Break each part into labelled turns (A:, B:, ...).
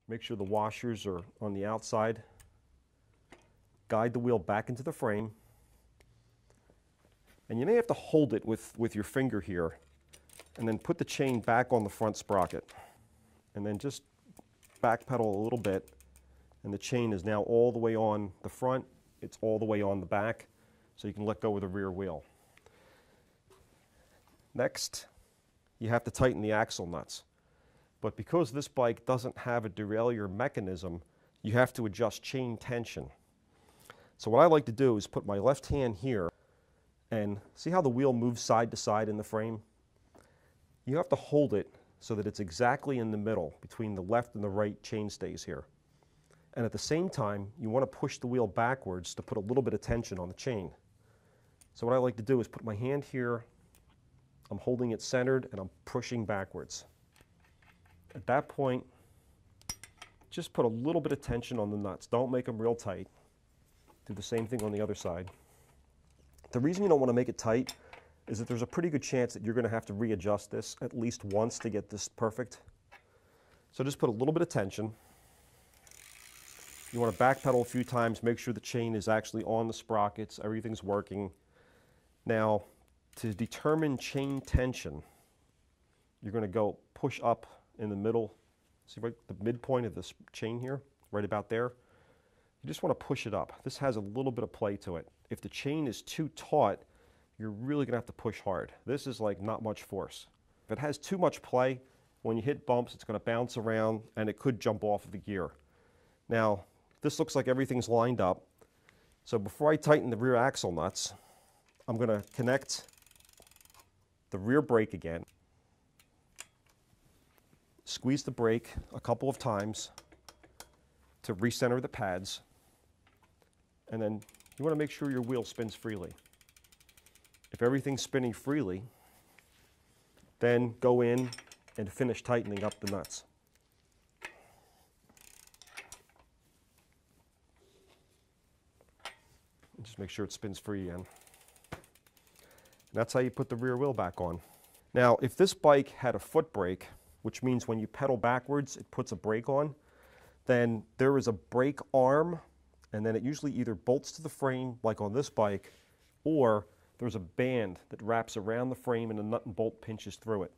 A: Make sure the washers are on the outside. Guide the wheel back into the frame. And you may have to hold it with your finger here, and then put the chain back on the front sprocket. And then just backpedal a little bit, and the chain is now all the way on the front, it's all the way on the back, so you can let go of the rear wheel. Next, you have to tighten the axle nuts. But because this bike doesn't have a derailleur mechanism, you have to adjust chain tension. So what I like to do is put my left hand here, and see how the wheel moves side to side in the frame? You have to hold it so that it's exactly in the middle between the left and the right chain stays here. And at the same time, you want to push the wheel backwards to put a little bit of tension on the chain. So what I like to do is put my hand here, I'm holding it centered, and I'm pushing backwards. At that point, just put a little bit of tension on the nuts. Don't make them real tight. Do the same thing on the other side. The reason you don't want to make it tight is that there's a pretty good chance that you're going to have to readjust this at least once to get this perfect. So just put a little bit of tension. You want to backpedal a few times, make sure the chain is actually on the sprockets, everything's working. Now, to determine chain tension, you're going to go push up in the middle. See right the midpoint of this chain here, right about there? You just want to push it up. This has a little bit of play to it. If the chain is too taut, you're really going to have to push hard. This is like not much force. If it has too much play, when you hit bumps, it's going to bounce around and it could jump off of the gear. Now, this looks like everything's lined up. So before I tighten the rear axle nuts, I'm going to connect the rear brake again. Squeeze the brake a couple of times to recenter the pads. And then you want to make sure your wheel spins freely. If everything's spinning freely, then go in and finish tightening up the nuts. And just make sure it spins free again. And that's how you put the rear wheel back on. Now, if this bike had a foot brake, which means when you pedal backwards, it puts a brake on, then there is a brake arm, and then it usually either bolts to the frame, like on this bike, or there's a band that wraps around the frame and a nut and bolt pinches through it.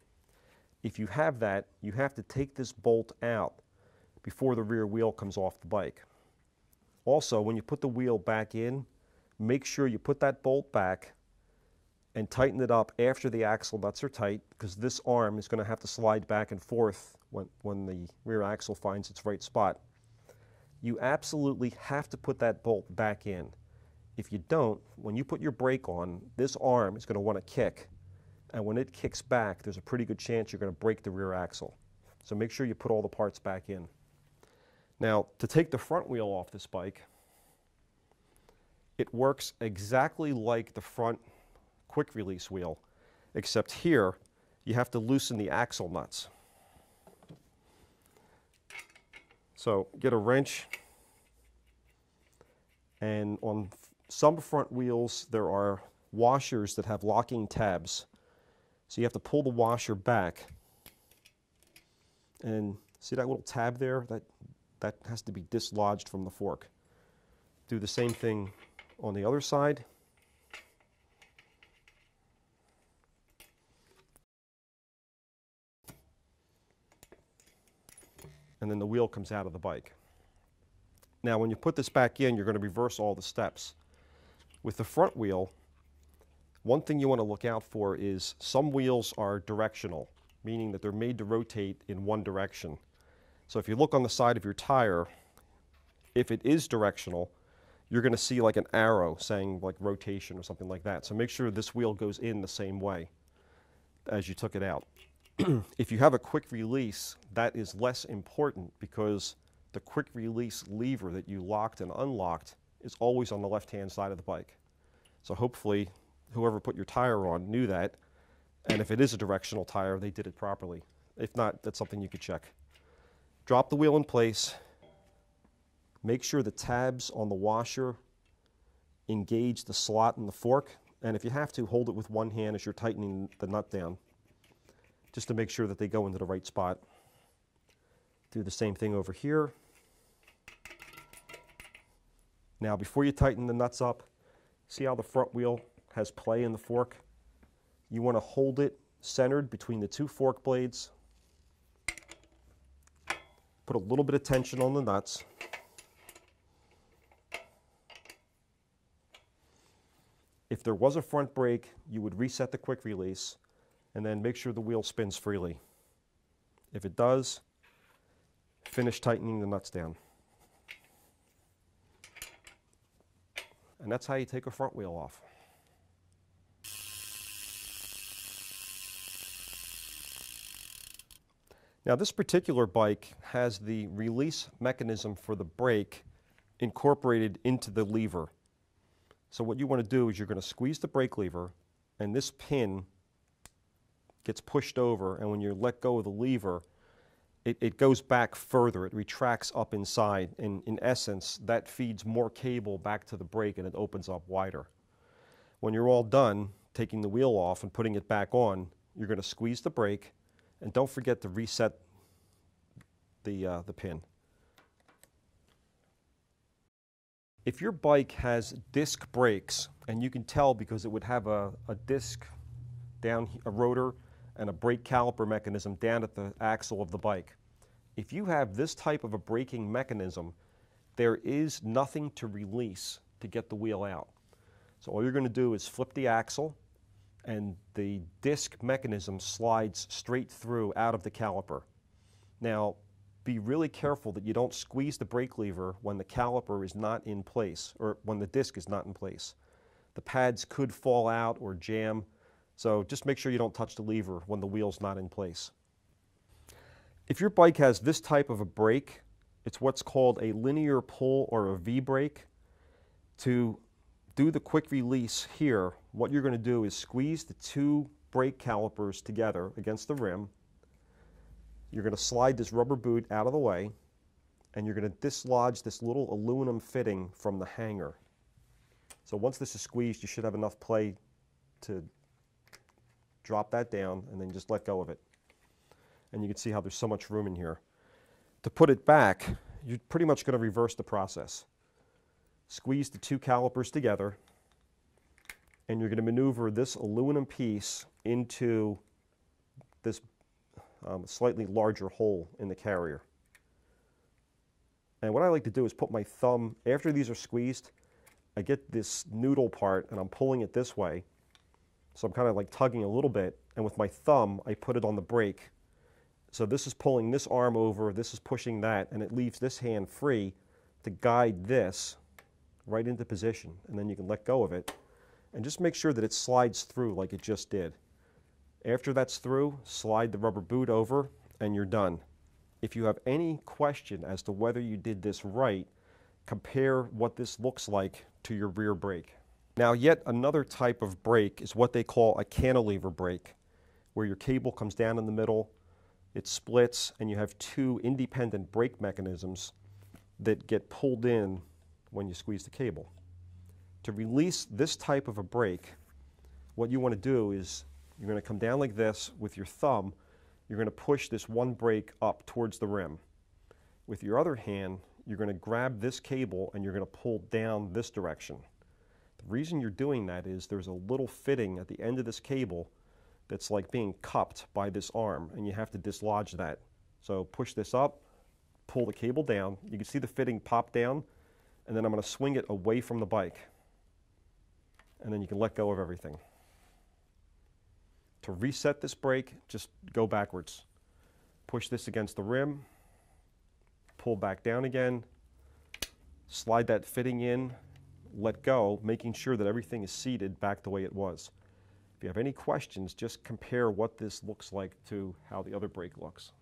A: If you have that, you have to take this bolt out before the rear wheel comes off the bike. Also, when you put the wheel back in, make sure you put that bolt back and tighten it up after the axle nuts are tight, because this arm is going to have to slide back and forth when the rear axle finds its right spot. You absolutely have to put that bolt back in. If you don't, when you put your brake on, this arm is going to want to kick, and when it kicks back, there's a pretty good chance you're going to break the rear axle. So make sure you put all the parts back in. Now, to take the front wheel off this bike, it works exactly like the front quick release wheel, except here you have to loosen the axle nuts. So get a wrench, and on some front wheels there are washers that have locking tabs. So you have to pull the washer back, and see that little tab there? That has to be dislodged from the fork. Do the same thing on the other side. And then the wheel comes out of the bike. Now when you put this back in, you're going to reverse all the steps. With the front wheel, one thing you want to look out for is some wheels are directional, meaning that they're made to rotate in one direction. So if you look on the side of your tire, if it is directional, you're going to see like an arrow saying like rotation or something like that. So make sure this wheel goes in the same way as you took it out. If you have a quick release, that is less important because the quick release lever that you locked and unlocked is always on the left-hand side of the bike. So hopefully whoever put your tire on knew that, and if it is a directional tire, they did it properly. If not, that's something you could check. Drop the wheel in place. Make sure the tabs on the washer engage the slot in the fork, and if you have to, hold it with one hand as you're tightening the nut down, just to make sure that they go into the right spot. Do the same thing over here. Now, before you tighten the nuts up, see how the front wheel has play in the fork? You want to hold it centered between the two fork blades. Put a little bit of tension on the nuts. If there was a front brake, you would reset the quick release and then make sure the wheel spins freely. If it does, finish tightening the nuts down. And that's how you take a front wheel off. Now, this particular bike has the release mechanism for the brake incorporated into the lever. So what you want to do is you're going to squeeze the brake lever, and this pin gets pushed over, and when you let go of the lever, it goes back further. It retracts up inside, and in essence, that feeds more cable back to the brake, and it opens up wider. When you're all done taking the wheel off and putting it back on, you're going to squeeze the brake, and don't forget to reset the pin. If your bike has disc brakes, and you can tell because it would have a disc down, a rotor, and a brake caliper mechanism down at the axle of the bike. If you have this type of a braking mechanism, there is nothing to release to get the wheel out. So all you're going to do is flip the axle, and the disc mechanism slides straight through out of the caliper. Now, be really careful that you don't squeeze the brake lever when the caliper is not in place, or when the disc is not in place. The pads could fall out or jam, so just make sure you don't touch the lever when the wheel's not in place. If your bike has this type of a brake, it's what's called a linear pull or a V-brake. To do the quick release here, what you're going to do is squeeze the two brake calipers together against the rim. You're going to slide this rubber boot out of the way, and you're going to dislodge this little aluminum fitting from the hanger. So once this is squeezed, you should have enough play to drop that down and then just let go of it. And you can see how there's so much room in here. To put it back, you're pretty much going to reverse the process. Squeeze the two calipers together, and you're going to maneuver this aluminum piece into this slightly larger hole in the carrier. And what I like to do is put my thumb, after these are squeezed, I get this noodle part and I'm pulling it this way. So I'm kind of like tugging a little bit, and with my thumb I put it on the brake. So this is pulling this arm over, this is pushing that, and it leaves this hand free to guide this right into position, and then you can let go of it. And just make sure that it slides through like it just did. After that's through, slide the rubber boot over, and you're done. If you have any question as to whether you did this right, compare what this looks like to your rear brake. Now, yet another type of brake is what they call a cantilever brake, where your cable comes down in the middle, it splits, and you have two independent brake mechanisms that get pulled in when you squeeze the cable. To release this type of a brake, what you want to do is you're going to come down like this with your thumb. You're going to push this one brake up towards the rim. With your other hand, you're going to grab this cable and you're going to pull down this direction. The reason you're doing that is there's a little fitting at the end of this cable that's like being cupped by this arm, and you have to dislodge that. So push this up, pull the cable down. You can see the fitting pop down, and then I'm going to swing it away from the bike. And then you can let go of everything. To reset this brake, just go backwards. Push this against the rim, pull back down again, slide that fitting in, let go, making sure that everything is seated back the way it was. If you have any questions, just compare what this looks like to how the other brake looks.